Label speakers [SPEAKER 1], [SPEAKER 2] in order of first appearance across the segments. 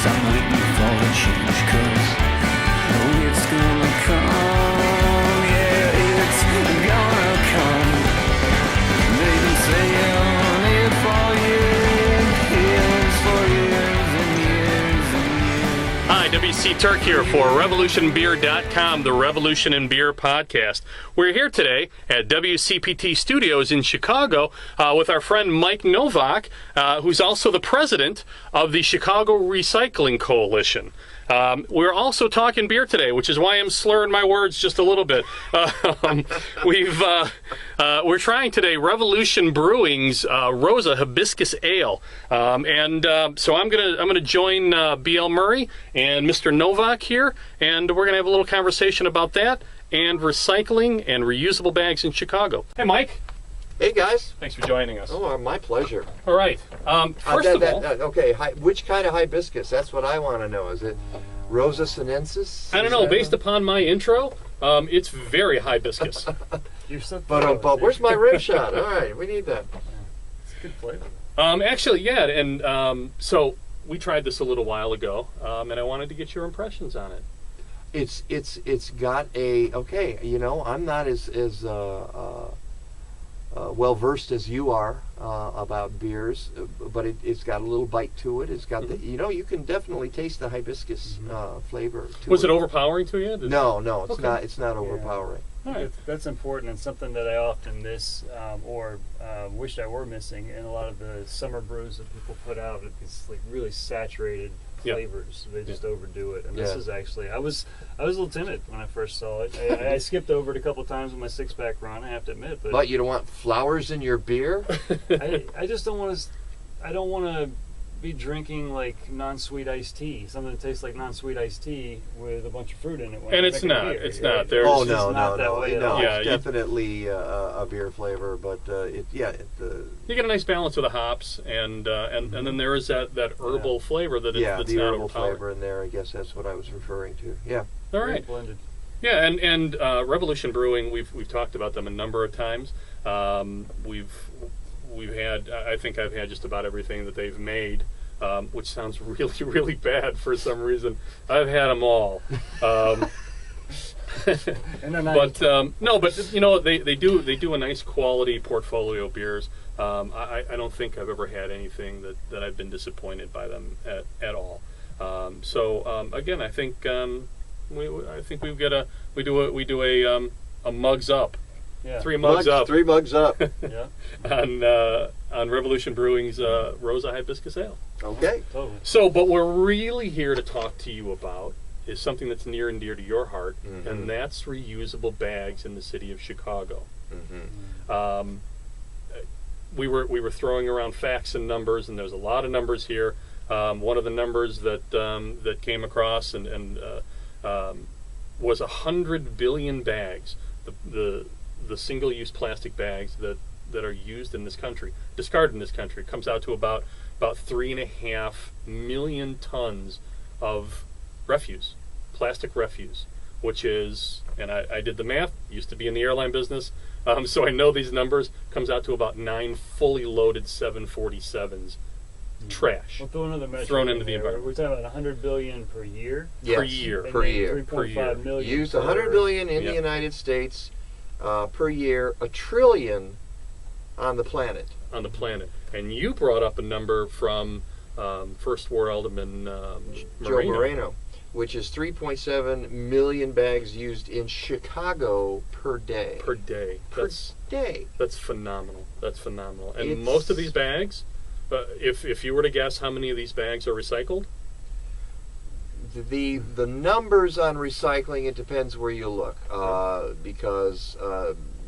[SPEAKER 1] I'm waiting for the change, 'cause oh, it's gonna come, yeah, it's gonna come. They've been saying it for years and years and years.
[SPEAKER 2] Hi, WC Turk here for RevolutionBeer.com, the Revolution in Beer podcast. We're here today at WCPT Studios in Chicago with our friend Mike Nowak, who's also the president of the Chicago Recycling Coalition. We're also talking beer today, which is why I'm slurring my words just a little bit. We're trying today Revolution Brewing's Rosa Hibiscus Ale, so I'm gonna join BL Murray and Mr. Nowak here, and we're gonna have a little conversation about that and recycling and reusable bags in Chicago. Hey, Mike.
[SPEAKER 3] Hey, guys.
[SPEAKER 2] Thanks for joining us.
[SPEAKER 3] Oh, my pleasure.
[SPEAKER 2] All right. First of all,
[SPEAKER 3] okay, which kind of hibiscus? That's what I want to know. Is it Rosa sinensis?
[SPEAKER 2] I don't know. Based upon my intro, it's very hibiscus.
[SPEAKER 4] You're so
[SPEAKER 3] But where's my rib shot? All right, we need that.
[SPEAKER 4] It's a good flavor.
[SPEAKER 2] Actually, yeah, and so we tried this a little while ago, and I wanted to get your impressions on it.
[SPEAKER 3] It's got a I'm not as well versed as you are about beers, but it's got a little bite to it. It's got you can definitely taste the hibiscus flavor.
[SPEAKER 2] Was it overpowering to you?
[SPEAKER 3] No, it's
[SPEAKER 2] okay.
[SPEAKER 3] not. It's not overpowering.
[SPEAKER 2] All right.
[SPEAKER 4] That's important and something that I often miss or wish I were missing in a lot of the summer brews that people put out. It's like really saturated flavors. They just overdo it. And this is actually, I was a little timid when I first saw it. I skipped over it a couple of times with my six-pack run, I have to admit.
[SPEAKER 3] But you don't want flowers in your beer?
[SPEAKER 4] I just don't want to. I don't want to be drinking like non-sweet iced tea, something that tastes like non-sweet iced tea with a bunch of fruit in it.
[SPEAKER 2] And it's not. It's not. There's
[SPEAKER 3] no.
[SPEAKER 2] Yeah,
[SPEAKER 3] it's definitely a beer flavor, but you
[SPEAKER 2] get a nice balance of the hops, and then there is that herbal flavor that's
[SPEAKER 3] the
[SPEAKER 2] not
[SPEAKER 3] herbal
[SPEAKER 2] overpowering.
[SPEAKER 3] flavor in there. I guess that's what I was referring to. Yeah.
[SPEAKER 2] All right.
[SPEAKER 4] Blended.
[SPEAKER 2] Yeah, and Revolution Brewing, we've talked about them a number of times. We've had, I think I've had just about everything that they've made, which sounds really, really bad for some reason. I've had them all. But they do a nice quality portfolio of beers. I don't think I've ever had anything that I've been disappointed by them at all. Again, I think we do a mugs up.
[SPEAKER 4] Yeah.
[SPEAKER 2] Three mugs up.
[SPEAKER 3] 3 mugs up.
[SPEAKER 4] Yeah.
[SPEAKER 2] on Revolution Brewing's Rosa Hibiscus Ale.
[SPEAKER 3] Okay.
[SPEAKER 4] Totally.
[SPEAKER 2] So, but we're really here to talk to you about is something that's near and dear to your heart, and that's reusable bags in the city of Chicago. We were throwing around facts and numbers, and there's a lot of numbers here. One of the numbers that came across and was 100 billion bags. The single-use plastic bags that are used in this country, discarded in this country, comes out to about 3.5 million tons of refuse, plastic refuse, which is, and I did the math, used to be in the airline business, so I know these numbers, comes out to about 9 fully loaded 747s. Trash.
[SPEAKER 4] We'll throw another measure
[SPEAKER 2] thrown into the environment.
[SPEAKER 4] We're talking about 100 billion per year.
[SPEAKER 3] Yes,
[SPEAKER 2] per year.
[SPEAKER 3] Per year.
[SPEAKER 4] 3.5 million.
[SPEAKER 3] Used 100 billion in the United States per year, $1 trillion on the planet.
[SPEAKER 2] On the planet. And you brought up a number from First Ward Alderman
[SPEAKER 3] Joe Moreno, which is 3.7 million bags used in Chicago per day.
[SPEAKER 2] Per day. That's phenomenal. That's phenomenal. And most of these bags, if you were to guess how many of these bags are recycled?
[SPEAKER 3] The numbers on recycling, it depends where you look, because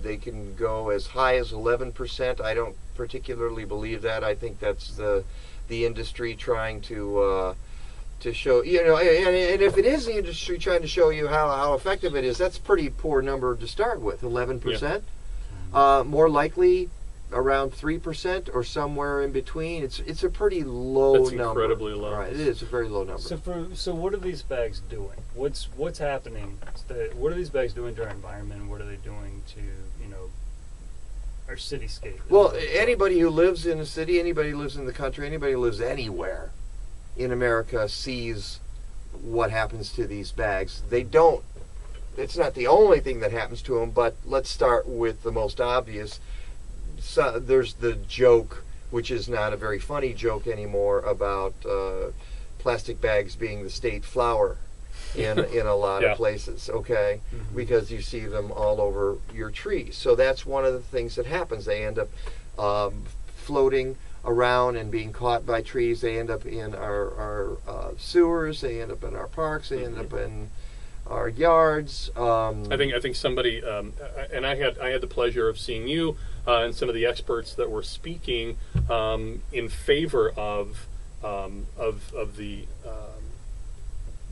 [SPEAKER 3] they can go as high as 11%. I don't particularly believe that. I think that's the industry trying to show, and if it is the industry trying to show you how effective it is, that's a pretty poor number to start with, 11%. More likely around 3% or somewhere in between. It's a pretty low number.
[SPEAKER 2] That's incredibly low.
[SPEAKER 3] Right, it is a very low number.
[SPEAKER 4] So what are these bags doing? What's happening? What are these bags doing to our environment? What are they doing to our cityscape?
[SPEAKER 3] Well, anybody who lives in a city, anybody who lives in the country, anybody who lives anywhere in America sees what happens to these bags. They don't. It's not the only thing that happens to them, but let's start with the most obvious. So there's the joke, which is not a very funny joke anymore, about plastic bags being the state flower in a lot of places, okay? Because you see them all over your trees. So that's one of the things that happens. They end up floating around and being caught by trees. They end up in our sewers. They end up in our parks. They end up in our yards.
[SPEAKER 2] I think somebody, and I had the pleasure of seeing you and some of the experts that were speaking in favor of the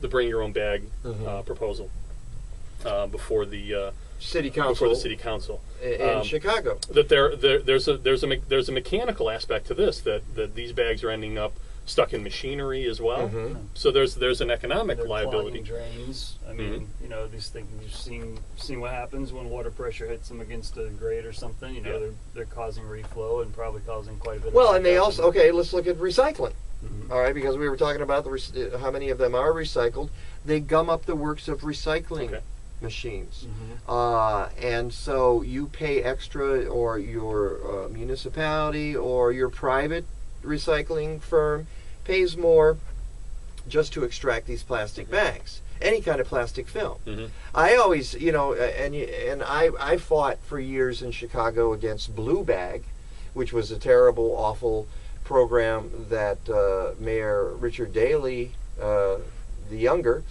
[SPEAKER 2] bring your own bag proposal before the
[SPEAKER 3] city council.
[SPEAKER 2] Before the city council
[SPEAKER 3] in Chicago.
[SPEAKER 2] That there's a mechanical aspect to this, that these bags are ending up stuck in machinery as well. So there's an economic liability.
[SPEAKER 4] Drains. I mean, you know, these things. You've seen what happens when water pressure hits them against a grate or something. You know, they're causing reflow and probably causing quite a bit.
[SPEAKER 3] Well, and they also let's look at recycling. All right, because we were talking about how many of them are recycled. They gum up the works of recycling machines, and so you pay extra, or your municipality or your private recycling firm pays more just to extract these plastic bags, any kind of plastic film. I always, and I fought for years in Chicago against Blue Bag, which was a terrible, awful program that Mayor Richard Daley, the younger,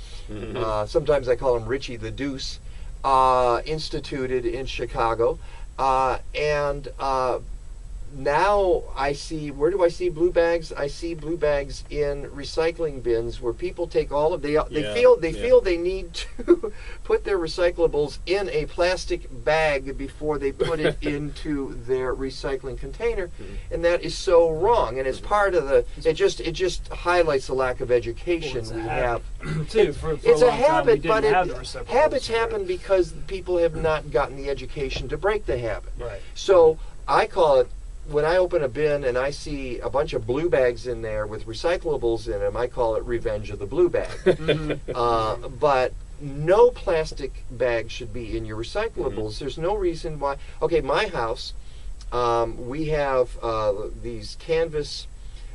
[SPEAKER 3] sometimes I call him Richie the Deuce, instituted in Chicago, and now I see, where do I see blue bags? I see blue bags in recycling bins where people take all of they feel they need to put their recyclables in a plastic bag before they put it into their recycling container, and that is so wrong. And it's part of the it just highlights the lack of education we have.
[SPEAKER 4] Too,
[SPEAKER 3] it's a habit, but habits happen because people have not gotten the education to break the habit.
[SPEAKER 4] Right.
[SPEAKER 3] So I call it, when I open a bin and I see a bunch of blue bags in there with recyclables in them, I call it revenge of the blue bag. But no plastic bag should be in your recyclables. There's no reason why. Okay, my house, we have these canvas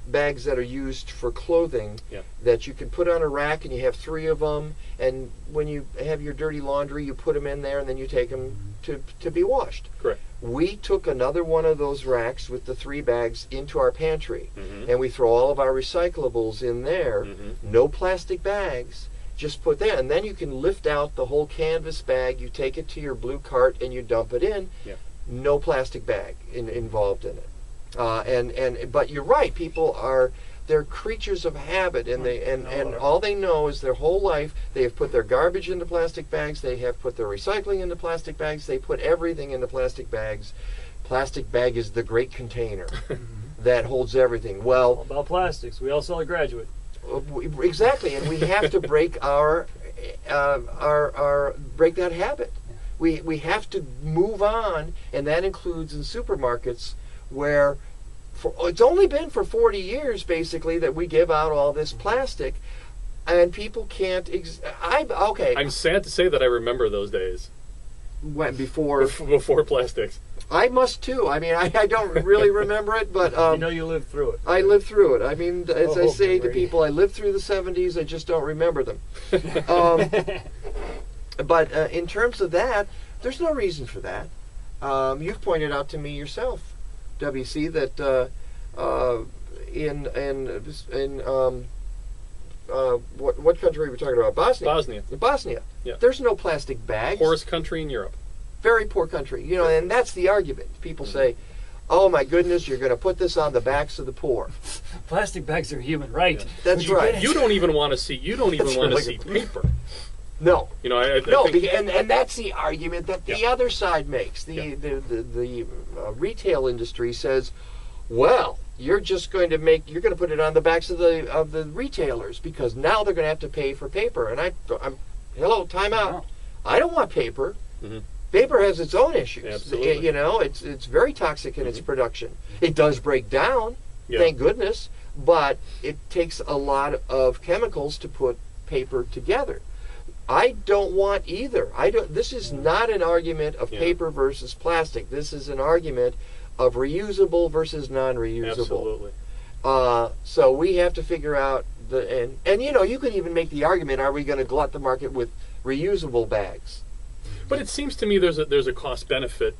[SPEAKER 3] bags that are used for clothing that you can put on a rack, and you have 3 of them, and when you have your dirty laundry, you put them in there, and then you take them to be washed.
[SPEAKER 2] Correct.
[SPEAKER 3] We took another one of those racks with the 3 bags into our pantry, and we throw all of our recyclables in there. No plastic bags, just put that, and then you can lift out the whole canvas bag, you take it to your blue cart, and you dump it in. No plastic bag involved in it. But you're right, people they're creatures of habit, and and all they know is their whole life they have put their garbage into plastic bags, they have put their recycling into plastic bags, they put everything into plastic bags. Plastic bag is the great container that holds everything. Well,
[SPEAKER 4] all about plastics. We all sell a graduate.
[SPEAKER 3] Exactly, and we have to break break that habit. We have to move on, and that includes in supermarkets, where it's only been for 40 years basically that we give out all this plastic, and people can't. I'm
[SPEAKER 2] sad to say that I remember those days.
[SPEAKER 3] When before
[SPEAKER 2] plastics.
[SPEAKER 3] I must too. I mean, I don't really remember it, but
[SPEAKER 4] you lived through it.
[SPEAKER 3] I lived through it. I mean, as I say to people, I lived through the 70s. I just don't remember them. But in terms of that, there's no reason for that. You've pointed out to me yourself, WC, that what country are we talking about? Bosnia.
[SPEAKER 2] Yeah.
[SPEAKER 3] There's no plastic bags.
[SPEAKER 2] Poorest country in Europe.
[SPEAKER 3] Very poor country. And that's the argument. People say, "Oh my goodness, you're going to put this on the backs of the poor."
[SPEAKER 4] Plastic bags are human, right?
[SPEAKER 3] Yeah. That's right.
[SPEAKER 2] You don't even want to see. You don't even want to see paper.
[SPEAKER 3] No.
[SPEAKER 2] I think,
[SPEAKER 3] and that's the argument that the other side makes. The retail industry says, well, you're going to put it on the backs of the retailers, because now they're going to have to pay for paper. And I'm hello, time out.
[SPEAKER 4] Wow.
[SPEAKER 3] I don't want paper. Paper has its own issues.
[SPEAKER 2] Absolutely.
[SPEAKER 3] It's very toxic in its production. It does break down.
[SPEAKER 2] Yeah.
[SPEAKER 3] Thank goodness. but it takes a lot of chemicals to put paper together. I don't want either. This is not an argument of paper versus plastic. This is an argument of reusable versus non-reusable.
[SPEAKER 2] Absolutely.
[SPEAKER 3] So we have to figure out and you can even make the argument: are we going to glut the market with reusable bags?
[SPEAKER 2] But it seems to me there's a cost benefit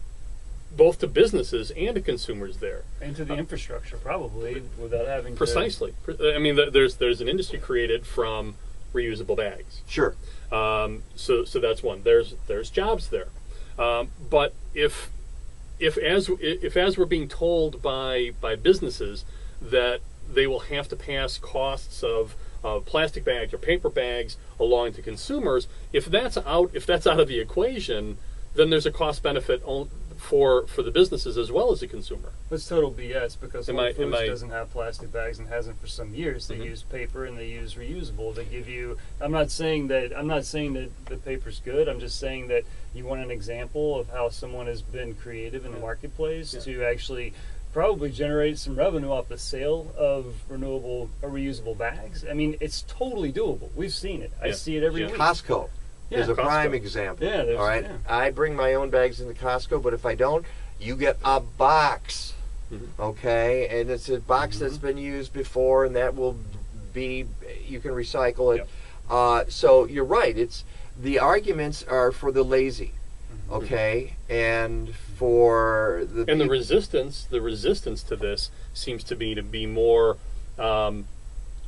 [SPEAKER 2] both to businesses and to consumers there,
[SPEAKER 4] and to the infrastructure probably without having
[SPEAKER 2] precisely. I mean, there's an industry created from reusable bags.
[SPEAKER 3] Sure.
[SPEAKER 2] So that's one. There's jobs there, but if as we're being told by businesses that they will have to pass costs of plastic bags or paper bags along to consumers, if that's out of the equation, then there's a cost benefit for the businesses as well as the consumer.
[SPEAKER 4] It's total BS because Whole Foods
[SPEAKER 2] I-
[SPEAKER 4] doesn't have plastic bags and hasn't for some years. They use paper and they use reusable. They give you. I'm not saying that the paper's good. I'm just saying that you want an example of how someone has been creative in the marketplace to actually probably generate some revenue off the sale of renewable or reusable bags. I mean, it's totally doable. We've seen it. I see it every week.
[SPEAKER 3] Costco is a
[SPEAKER 2] Costco.
[SPEAKER 3] prime example.
[SPEAKER 4] Yeah,
[SPEAKER 3] all right.
[SPEAKER 4] yeah.
[SPEAKER 3] I bring my own bags into Costco, but if I don't, you get a box. Okay, and it's a box that's been used before, and that will be, you can recycle it. So you're right. It's the arguments are for the lazy. Okay, and for
[SPEAKER 2] the resistance to this seems to be more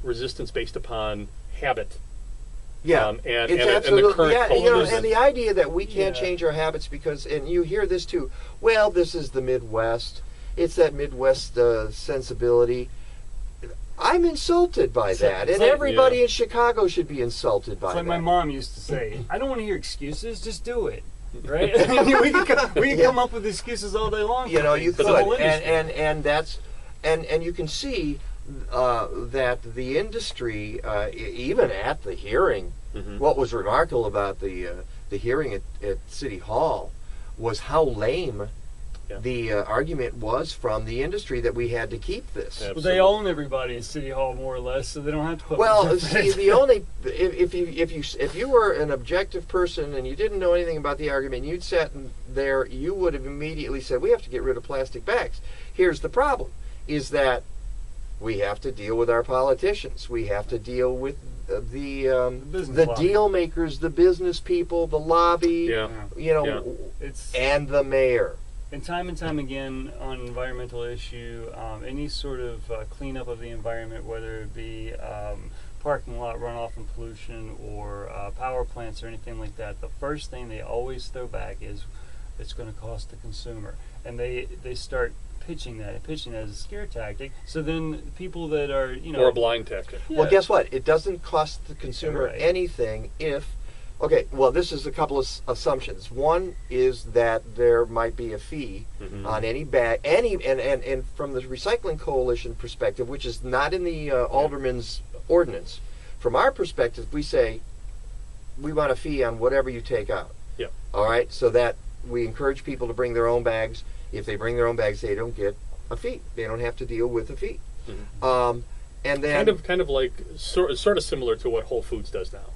[SPEAKER 2] resistance based upon habit.
[SPEAKER 3] Yeah,
[SPEAKER 2] and
[SPEAKER 3] it's
[SPEAKER 2] the
[SPEAKER 3] absolutely
[SPEAKER 2] current culture.
[SPEAKER 3] and the idea that we can't change our habits because, and you hear this too. Well, this is the Midwest. It's that Midwest sensibility. I'm insulted by that, and everybody in Chicago should be insulted by that.
[SPEAKER 4] It's like my mom used to say, "I don't want to hear excuses. Just do it." Right? I mean, we can come up with excuses all day long.
[SPEAKER 3] You know, you
[SPEAKER 4] for the whole
[SPEAKER 3] could,
[SPEAKER 4] industry.
[SPEAKER 3] and that's and you can see that the industry, even at the hearing, what was remarkable about the hearing at City Hall was how lame the argument was from the industry that we had to keep this.
[SPEAKER 4] Well, they own everybody at City Hall more or less, so they don't have to put.
[SPEAKER 3] Well, see, the only if you were an objective person and you didn't know anything about the argument, you'd sat there, you would have immediately said, "We have to get rid of plastic bags." Here's the problem: is that we have to deal with our politicians. We have to deal with the deal makers, the business people, the lobby, and the mayor.
[SPEAKER 4] And time again on environmental issue, any sort of cleanup of the environment, whether it be parking lot runoff and pollution or power plants or anything like that, the first thing they always throw back is it's going to cost the consumer. And they start pitching that as a scare tactic. So then people that are,
[SPEAKER 2] or a blind tactic.
[SPEAKER 3] Yeah. Well, guess what? It doesn't cost the consumer anything if. Okay, well, this is a couple of assumptions. One is that there might be a fee on any bag, and from the Recycling Coalition perspective, which is not in the Alderman's ordinance, from our perspective, we say we want a fee on whatever you take out.
[SPEAKER 2] Yeah.
[SPEAKER 3] All right, so that we encourage people to bring their own bags. If they bring their own bags, they don't get a fee. They don't have to deal with a fee. And then
[SPEAKER 2] kind of like sort of similar to what Whole Foods does now.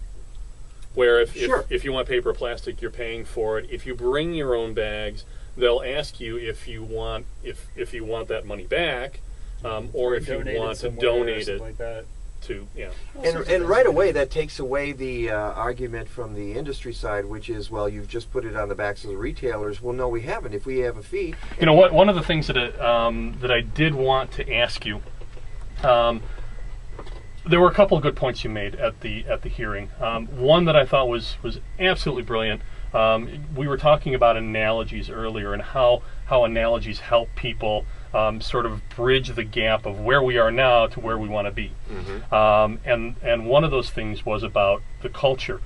[SPEAKER 2] Where if you want paper or plastic, you're paying for it. If you bring your own bags, they'll ask you if you want that money back, or if you want to donate it
[SPEAKER 4] like that.
[SPEAKER 2] to
[SPEAKER 3] And right away that takes away the argument from the industry side, which is, well, you've just put it on the backs of the retailers. Well, no, we haven't. If we have a fee,
[SPEAKER 2] you know what? One of the things that I did want to ask you. There were a couple of good points you made at the hearing. One that I thought was absolutely brilliant. We were talking about analogies earlier and how analogies help people sort of bridge the gap of where we are now to where we want to be. And one of those things was about the culture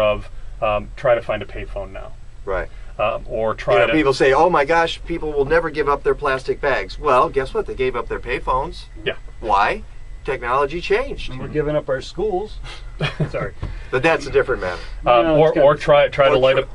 [SPEAKER 2] of try to find a payphone now.
[SPEAKER 3] Right.
[SPEAKER 2] Or try to.
[SPEAKER 3] People say, "Oh my gosh, people will never give up their plastic bags." Well, guess what? They gave up their payphones.
[SPEAKER 2] Yeah.
[SPEAKER 3] Why? Technology changed.
[SPEAKER 4] And we're giving up our schools. Sorry.
[SPEAKER 3] But that's a different matter.
[SPEAKER 2] Or try to light up.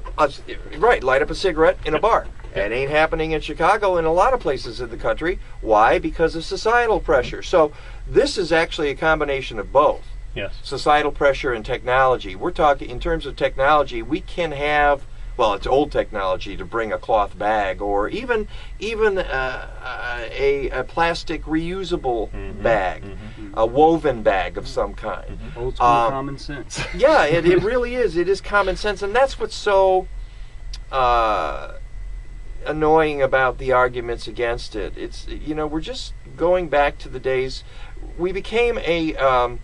[SPEAKER 3] Light up a cigarette in a bar. That ain't happening in Chicago and a lot of places in the country. Why? Because of societal pressure. So This is actually a combination of both.
[SPEAKER 2] Yes.
[SPEAKER 3] Societal pressure and technology. We're talking, in terms of technology, we can have, well, it's old technology to bring a cloth bag, or even a plastic reusable bag, a woven bag of some kind.
[SPEAKER 4] Old school common sense.
[SPEAKER 3] Yeah, it really is. It is common sense, and that's what's so annoying about the arguments against it. It's, we're just going back to the days. We became a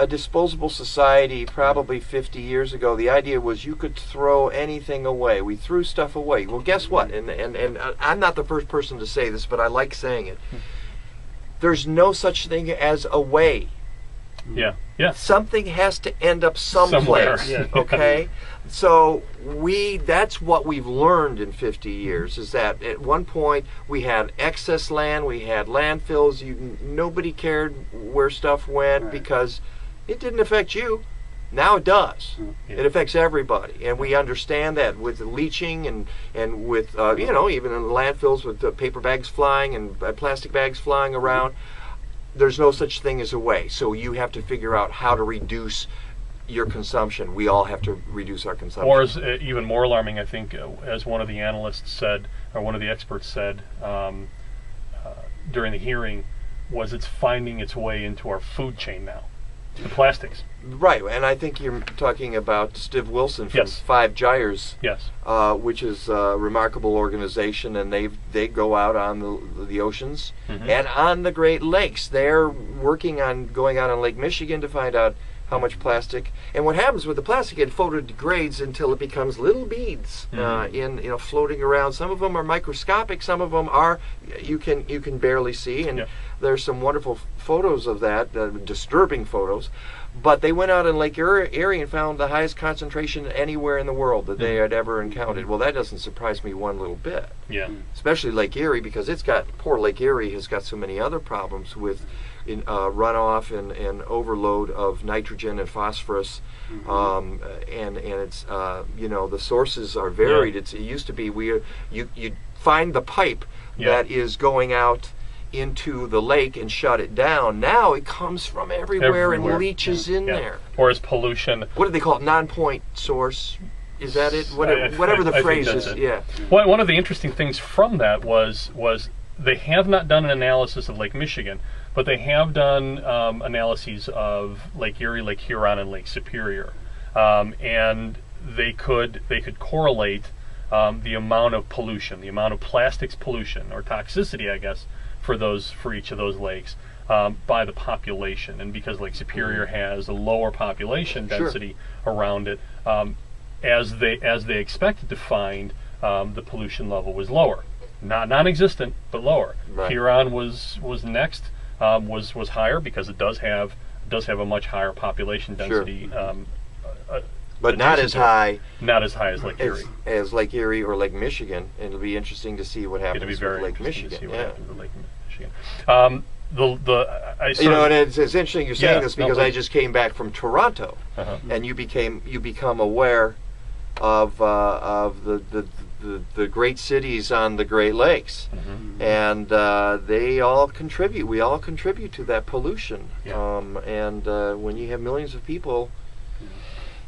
[SPEAKER 3] disposable society probably 50 years ago. The idea was you could throw anything away. We threw stuff away. Well, guess what? And I'm not the first person to say this, but I like saying it. There's no such thing as a way.
[SPEAKER 2] Yeah. Yeah.
[SPEAKER 3] Something has to end up someplace.
[SPEAKER 2] Somewhere.
[SPEAKER 3] Okay? So that's what we've learned in 50 years, is that at one point we had excess land, we had landfills, nobody cared where stuff went because it didn't affect you. Now it does.
[SPEAKER 2] Yeah.
[SPEAKER 3] It affects everybody, and we understand that with the leaching and with even in landfills with the paper bags flying and plastic bags flying around. There's no such thing as a way. So you have to figure out how to reduce your consumption. We all have to reduce our consumption.
[SPEAKER 2] Or is even more alarming, I think, as one of the analysts said, or one of the experts said during the hearing, was it's finding its way into our food chain now. The plastics.
[SPEAKER 3] Right, and I think you're talking about Steve Wilson from
[SPEAKER 2] Yes.
[SPEAKER 3] Five Gyres,
[SPEAKER 2] Yes.
[SPEAKER 3] which is a remarkable organization, and they go out on the oceans and on the Great Lakes. They're working on going out on Lake Michigan to find out how much plastic, and what happens with the plastic, it photodegrades until it becomes little beads floating around. Some of them are microscopic, some of them are you can barely see, and there's some wonderful photos of that, disturbing photos. But they went out in Lake Erie and found the highest concentration anywhere in the world that they had ever encountered. Well, that doesn't surprise me one little bit.
[SPEAKER 2] Yeah.
[SPEAKER 3] Especially Lake Erie, because poor Lake Erie has got so many other problems with runoff and overload of nitrogen and phosphorus, and it's the sources are varied. It used to be you find the pipe that is going out into the lake and shut it down. Now it comes from everywhere. And leaches in there.
[SPEAKER 2] Or is pollution.
[SPEAKER 3] What do they call it? Non-point source. Is that it? Whatever the phrase is. Yeah.
[SPEAKER 2] Well, one of the interesting things from that was they have not done an analysis of Lake Michigan, but they have done analyses of Lake Erie, Lake Huron, and Lake Superior, and they could correlate the amount of pollution, the amount of plastics pollution or toxicity, I guess, for each of those lakes by the population. And because Lake Superior has a lower population density around it, as they expected to find, the pollution level was lower. Not non-existent, but lower.
[SPEAKER 3] Right.
[SPEAKER 2] Huron was next, was higher because it does have a much higher population density.
[SPEAKER 3] But not as high.
[SPEAKER 2] Not as high as Lake Erie.
[SPEAKER 3] As Lake Erie or Lake Michigan. And it'll be interesting to see what happens with Lake Michigan.
[SPEAKER 2] To see what happens with Lake Michigan.
[SPEAKER 3] And it's interesting you're saying this because I just came back from Toronto, and you become aware of the great cities on the Great Lakes, and they all contribute. We all contribute to that pollution. And when you have millions of people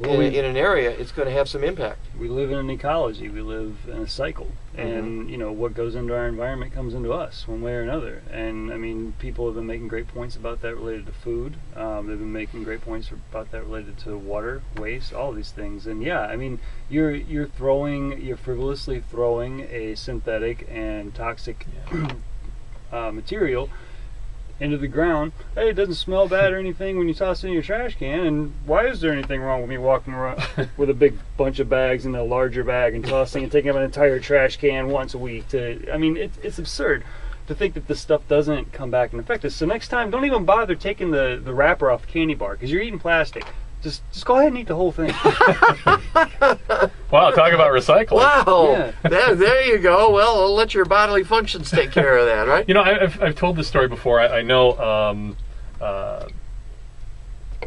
[SPEAKER 3] in an area, it's going to have some impact.
[SPEAKER 4] We live in an ecology. We live in a cycle, and what goes into our environment comes into us one way or another. And I mean, people have been making great points about that related to food. They've been making great points about that related to water, waste, all of these things. And yeah, I mean, you're frivolously throwing a synthetic and toxic material into the ground. Hey, it doesn't smell bad or anything when you toss it in your trash can. And why is there anything wrong with me walking around with a big bunch of bags in a larger bag and taking up an entire trash can once a week? It's absurd to think that this stuff doesn't come back and affect us. So next time, don't even bother taking the wrapper off the candy bar because you're eating plastic. Just go ahead and eat the whole thing.
[SPEAKER 2] Wow, talk about recycling.
[SPEAKER 3] Wow, there you go. Well, I'll let your bodily functions take care of that, right?
[SPEAKER 2] I've told this story before. I know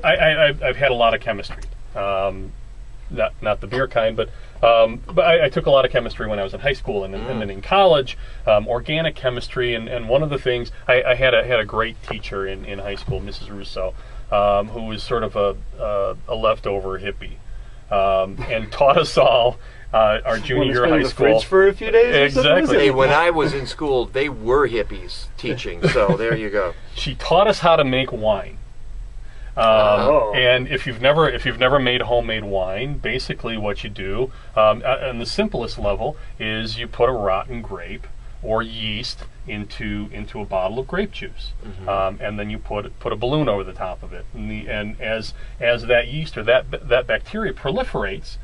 [SPEAKER 2] I've had a lot of chemistry. Not the beer kind, but But I took a lot of chemistry when I was in high school and then in college, organic chemistry. And one of the things, I had a great teacher in high school, Mrs. Russo, who was sort of a leftover hippie, and taught us all our junior year of high
[SPEAKER 4] in the
[SPEAKER 2] school.
[SPEAKER 4] fridge for a few days.
[SPEAKER 2] Exactly.
[SPEAKER 3] Hey, when I was in school, they were hippies teaching. So there you go.
[SPEAKER 2] She taught us how to make wine. And if you've never made homemade wine, basically what you do on the simplest level is you put a rotten grape or yeast into a bottle of grape juice, and then you put a balloon over the top of it, and as that yeast or that bacteria proliferates,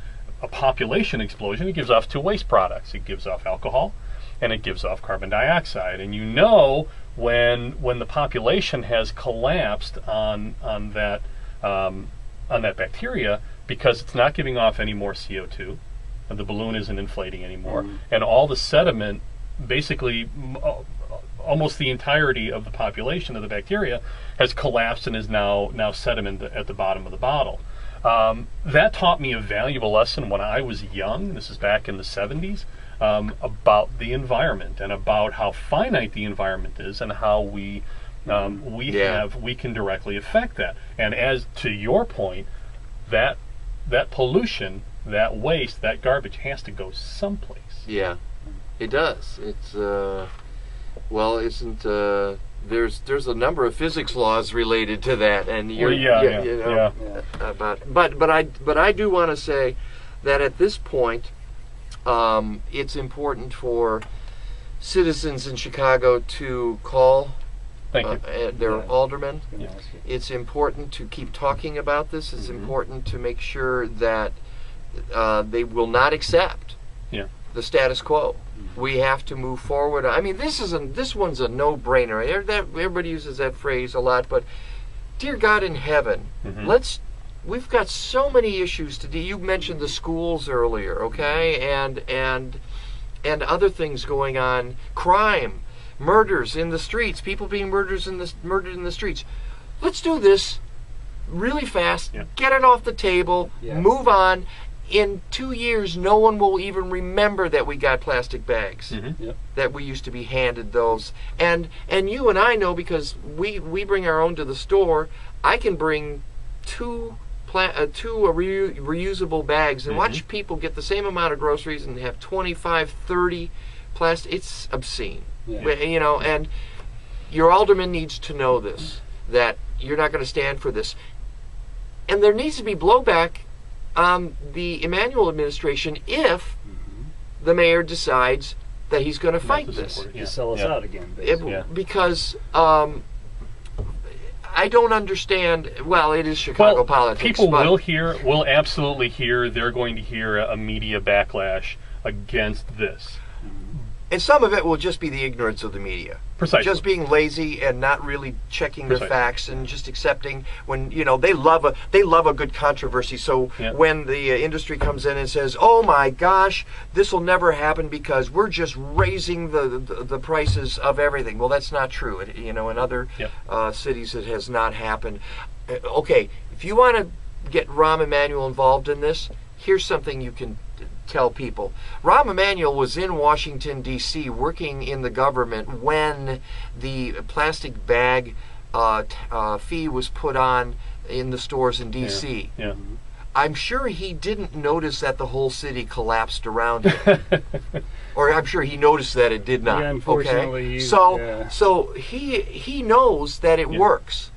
[SPEAKER 2] a population explosion, it gives off two waste products. It gives off alcohol, and it gives off carbon dioxide. And you know when the population has collapsed on that bacteria, because it's not giving off any more CO2, and the balloon isn't inflating anymore, and all the sediment, basically almost the entirety of the population of the bacteria, has collapsed and is now sediment at the bottom of the bottle. That taught me a valuable lesson when I was young. This is back in the 70s. About the environment and about how finite the environment is and how we can directly affect that. And as to your point, that pollution, that waste, that garbage has to go someplace.
[SPEAKER 3] Yeah, it does. It's there's a number of physics laws related to that, and but I do want to say that at this point, it's important for citizens in Chicago to call their aldermen.
[SPEAKER 2] Yeah.
[SPEAKER 3] It's important to keep talking about this. It's important to make sure that they will not accept the status quo. We have to move forward. I mean, this one's a no-brainer. Everybody uses that phrase a lot, but dear God in heaven, we've got so many issues to do. You mentioned the schools earlier, okay, and other things going on, crime, murders in the streets, people being murdered in the streets. Let's do this really fast. Get it off the table. Move on. In 2 years, no one will even remember that we got plastic bags, that we used to be handed those. And you and I know, because we bring our own to the store. I can bring two reusable bags and watch people get the same amount of groceries and have 25, 30 plastic. It's obscene. And your alderman needs to know this, that you're not going to stand for this. And there needs to be blowback on the Emanuel administration if the mayor decides that he's going to fight this.
[SPEAKER 4] To sell us out again,
[SPEAKER 3] because I don't understand. Well, it is Chicago politics.
[SPEAKER 2] People will absolutely hear. They're going to hear a media backlash against this.
[SPEAKER 3] And some of it will just be the ignorance of the media.
[SPEAKER 2] Precisely.
[SPEAKER 3] Just being lazy and not really checking their facts and just accepting when, they love a good controversy. So when the industry comes in and says, "Oh my gosh, this will never happen because we're just raising the prices of everything." Well, that's not true. In other cities it has not happened. Okay, if you want to get Rahm Emanuel involved in this, here's something you can tell people. Rahm Emanuel was in Washington, D.C. working in the government when the plastic bag fee was put on in the stores in D.C. I'm sure he didn't notice that the whole city collapsed around him. Or I'm sure he noticed that it did not.
[SPEAKER 4] Unfortunately.
[SPEAKER 3] So he knows that it works.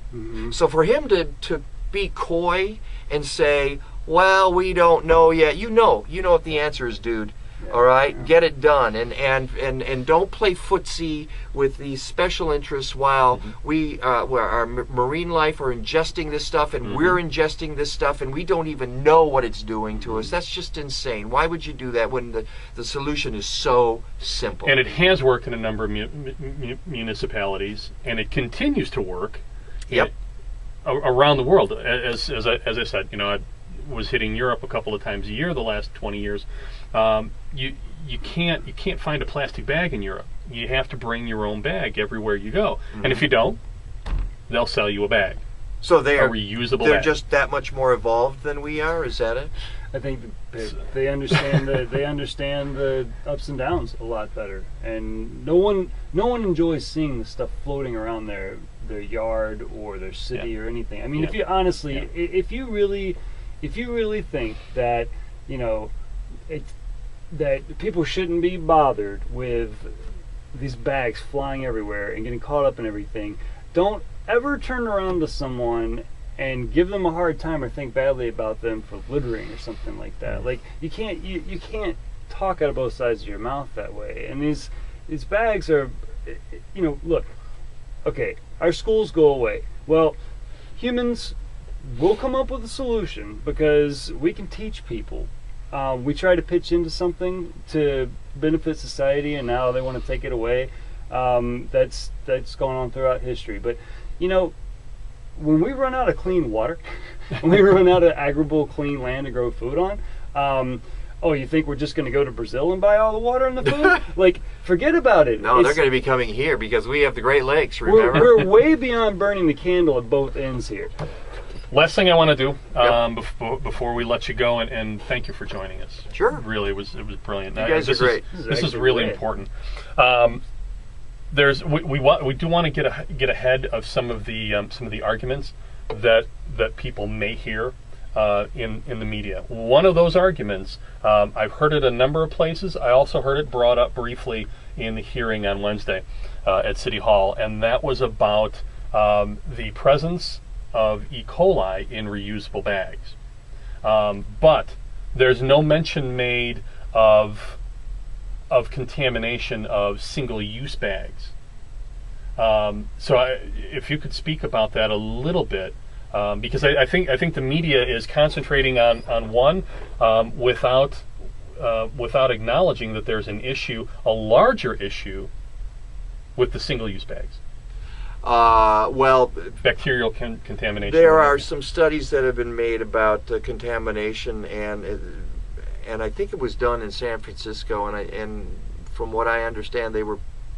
[SPEAKER 3] So for him to be coy and say, "Well, we don't know yet," you know what the answer is, dude. All right, get it done, and don't play footsie with these special interests while our marine life are ingesting this stuff, and we're ingesting this stuff, and we don't even know what it's doing to us. That's just insane. Why would you do that when the solution is so simple?
[SPEAKER 2] And it has worked in a number of municipalities, and it continues to work. Around the world, as I said, I was hitting Europe a couple of times a year the last 20 years. You can't find a plastic bag in Europe. You have to bring your own bag everywhere you go. And if you don't, they'll sell you a bag.
[SPEAKER 3] So they are
[SPEAKER 2] reusable
[SPEAKER 3] They're
[SPEAKER 2] bag.
[SPEAKER 3] just that much more evolved than we are. Is that it?
[SPEAKER 4] I think they understand the ups and downs a lot better, and no one enjoys seeing the stuff floating around their yard or their city or anything. I mean, if you honestly, if you really think that that people shouldn't be bothered with these bags flying everywhere and getting caught up in everything, don't ever turn around to someone and give them a hard time or think badly about them for littering or something like that. Like you can't talk out of both sides of your mouth that way. And these bags are, look, okay, our schools go away. Well, humans will come up with a solution because we can teach people. We try to pitch into something to benefit society, and now they want to take it away. That's gone on throughout history. But when we run out of clean water, when we run out of agricultural clean land to grow food on, you think we're just going to go to Brazil and buy all the water and the food? Like, forget about it.
[SPEAKER 3] No, they're going to be coming here because we have the Great Lakes. Remember,
[SPEAKER 4] we're way beyond burning the candle at both ends here.
[SPEAKER 2] Last thing I want to do before we let you go, and thank you for joining us.
[SPEAKER 3] Sure.
[SPEAKER 2] Really, it was brilliant.
[SPEAKER 3] You guys are great.
[SPEAKER 2] This is really important. We do want to get ahead of some of the arguments that people may hear in the media. One of those arguments, I've heard it a number of places. I also heard it brought up briefly in the hearing on Wednesday at City Hall, and that was about the presence of E. coli in reusable bags. But there's no mention made of contamination of single-use bags. So if you could speak about that a little bit, because I think the media is concentrating on one without acknowledging that there's an issue, a larger issue, with the single-use bags.
[SPEAKER 3] Well,
[SPEAKER 2] bacterial contamination.
[SPEAKER 3] There are some studies that have been made about contamination, and I think it was done in San Francisco, and from what I understand, they were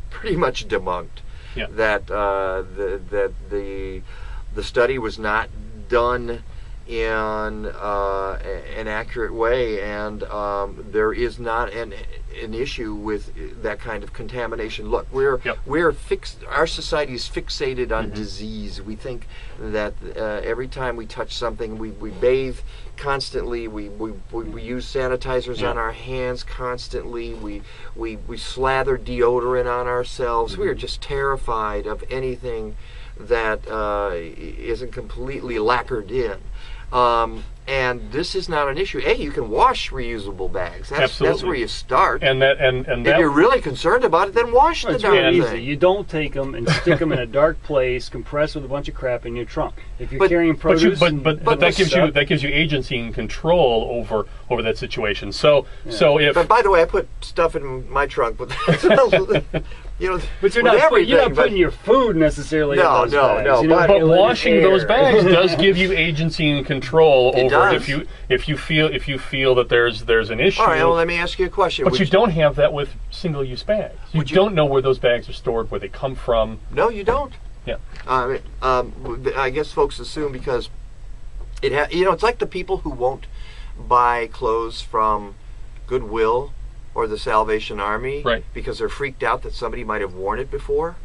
[SPEAKER 3] pretty much debunked.
[SPEAKER 2] Yeah.
[SPEAKER 3] That the study was not done in an accurate way, and there is not an issue with that kind of contamination. Look, we're fixed. Our society is fixated on disease. We think that every time we touch something, we bathe constantly. We use sanitizers on our hands constantly. We slather deodorant on ourselves. We are just terrified of anything that isn't completely lacquered in. And this is not an issue. You can wash reusable bags. That's where you start.
[SPEAKER 2] And
[SPEAKER 3] if you're really concerned about it, then wash the darn
[SPEAKER 4] really
[SPEAKER 3] thing.
[SPEAKER 4] Easy. You don't take them and stick them in a dark place, compressed with a bunch of crap in your trunk. If you're carrying produce,
[SPEAKER 2] but that gives you agency and control over that situation. So if.
[SPEAKER 3] But by the way, I put stuff in my trunk, but
[SPEAKER 4] but you're not putting your food necessarily.
[SPEAKER 3] No,
[SPEAKER 4] in those bags.
[SPEAKER 2] But washing those bags does give you agency and control over
[SPEAKER 3] does.
[SPEAKER 2] if you feel that there's an issue.
[SPEAKER 3] All right, well, let me ask you a question.
[SPEAKER 2] But you don't have that with single-use bags. You don't know where those bags are stored, where they come from.
[SPEAKER 3] No, you don't.
[SPEAKER 2] Yeah.
[SPEAKER 3] I guess folks assume because it's like the people who won't buy clothes from Goodwill or the Salvation Army,
[SPEAKER 2] right?
[SPEAKER 3] Because they're freaked out that somebody might have worn it before.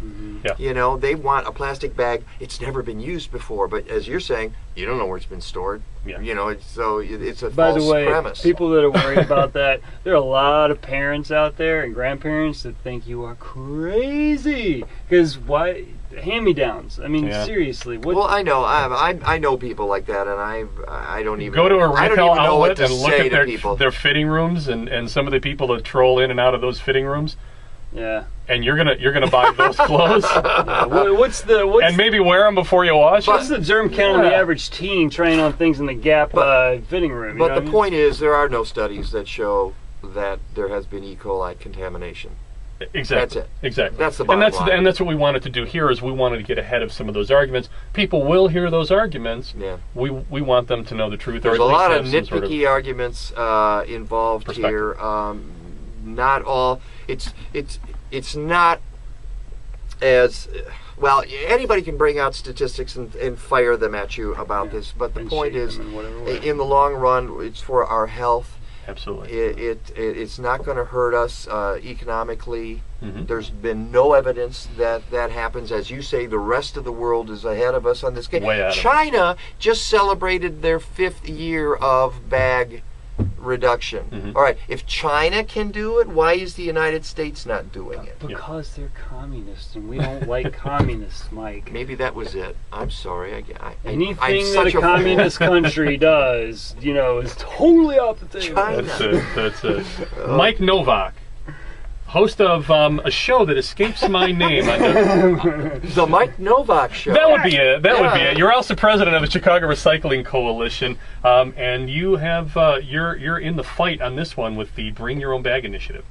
[SPEAKER 2] Yeah.
[SPEAKER 3] They want a plastic bag. It's never been used before, but as you're saying, you don't know where it's been stored.
[SPEAKER 2] Yeah.
[SPEAKER 3] It's a
[SPEAKER 4] By
[SPEAKER 3] false
[SPEAKER 4] the way,
[SPEAKER 3] premise.
[SPEAKER 4] people that are worried about that, there are a lot of parents out there and grandparents that think you are crazy. Because why? Hand-me-downs. I mean, seriously.
[SPEAKER 3] Well, I know. I know people like that, and I don't even
[SPEAKER 2] go to a retail outlet and look at
[SPEAKER 3] their
[SPEAKER 2] fitting rooms and some of the people that troll in and out of those fitting rooms.
[SPEAKER 4] Yeah.
[SPEAKER 2] And you're gonna buy those clothes.
[SPEAKER 4] Yeah.
[SPEAKER 2] And maybe wear them before you wash.
[SPEAKER 4] What's the germ count of the average teen trying on things in the Gap fitting room?
[SPEAKER 3] But the point is, there are no studies that show that there has been E. coli contamination.
[SPEAKER 2] Exactly.
[SPEAKER 3] That's it.
[SPEAKER 2] Exactly.
[SPEAKER 3] That's the bottom line.
[SPEAKER 2] And that's what we wanted to do here. Is we wanted to get ahead of some of those arguments. People will hear those arguments.
[SPEAKER 3] Yeah.
[SPEAKER 2] We want them to know the truth.
[SPEAKER 3] There's
[SPEAKER 2] or
[SPEAKER 3] a
[SPEAKER 2] at least
[SPEAKER 3] lot of
[SPEAKER 2] have some
[SPEAKER 3] nitpicky arguments involved here. Not all. It's not as Well, anybody can bring out statistics and fire them at you about this, but the
[SPEAKER 4] And
[SPEAKER 3] point
[SPEAKER 4] shape
[SPEAKER 3] is,
[SPEAKER 4] them in whatever way.
[SPEAKER 3] in the long run, it's for our health.
[SPEAKER 2] Absolutely.
[SPEAKER 3] It's not going to hurt us economically.
[SPEAKER 2] Mhm.
[SPEAKER 3] There's been no evidence that that happens. As you say, the rest of the world is ahead of us on this game.
[SPEAKER 2] Way ahead of us.
[SPEAKER 3] China just celebrated their 5th year of bag reduction.
[SPEAKER 2] Mhm.
[SPEAKER 3] All right, if China can do it, why is the United States not doing it?
[SPEAKER 4] Because they're communists, and we don't like communists, Mike.
[SPEAKER 3] Maybe that was it. I'm sorry. I'm
[SPEAKER 4] Anything that
[SPEAKER 3] such
[SPEAKER 4] a communist
[SPEAKER 3] fool.
[SPEAKER 4] country does, is totally off the table.
[SPEAKER 3] China.
[SPEAKER 2] That's it. Mike Nowak, host of a show that escapes my name.
[SPEAKER 3] The Mike Nowak Show.
[SPEAKER 2] That would be it. That would be
[SPEAKER 3] Yeah.
[SPEAKER 2] it. You're also president of the Chicago Recycling Coalition, and you have you're in the fight on this one with the Bring Your Own Bag initiative.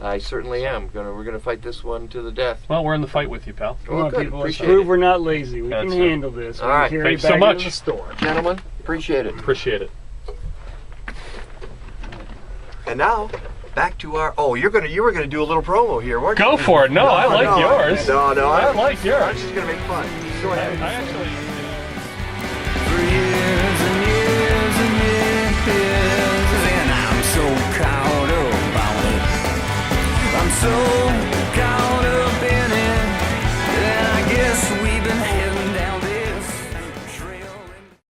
[SPEAKER 3] I certainly am. We're gonna fight this one to the death.
[SPEAKER 2] Well, we're in the fight with you, pal.
[SPEAKER 4] Come
[SPEAKER 3] Oh,
[SPEAKER 4] on,
[SPEAKER 3] good.
[SPEAKER 4] people. Let's
[SPEAKER 3] Appreciate
[SPEAKER 4] prove
[SPEAKER 3] it.
[SPEAKER 4] we're not lazy. We
[SPEAKER 2] That's
[SPEAKER 4] can
[SPEAKER 2] it.
[SPEAKER 4] handle this.
[SPEAKER 3] All
[SPEAKER 4] We can
[SPEAKER 3] right.
[SPEAKER 4] carry
[SPEAKER 2] Thanks
[SPEAKER 4] it
[SPEAKER 2] so
[SPEAKER 4] back
[SPEAKER 2] much.
[SPEAKER 4] into the store.
[SPEAKER 3] Gentlemen, appreciate it.
[SPEAKER 2] Appreciate it.
[SPEAKER 3] And now, back to our. Oh, you were gonna do a little promo here, weren't you?
[SPEAKER 2] Go for it. No, I like yours.
[SPEAKER 3] No,
[SPEAKER 2] I like
[SPEAKER 3] I'm
[SPEAKER 2] yours.
[SPEAKER 3] just gonna make fun. Go ahead.
[SPEAKER 2] I actually.
[SPEAKER 1] For years and years and years, and I'm so caught up on it. I'm so caught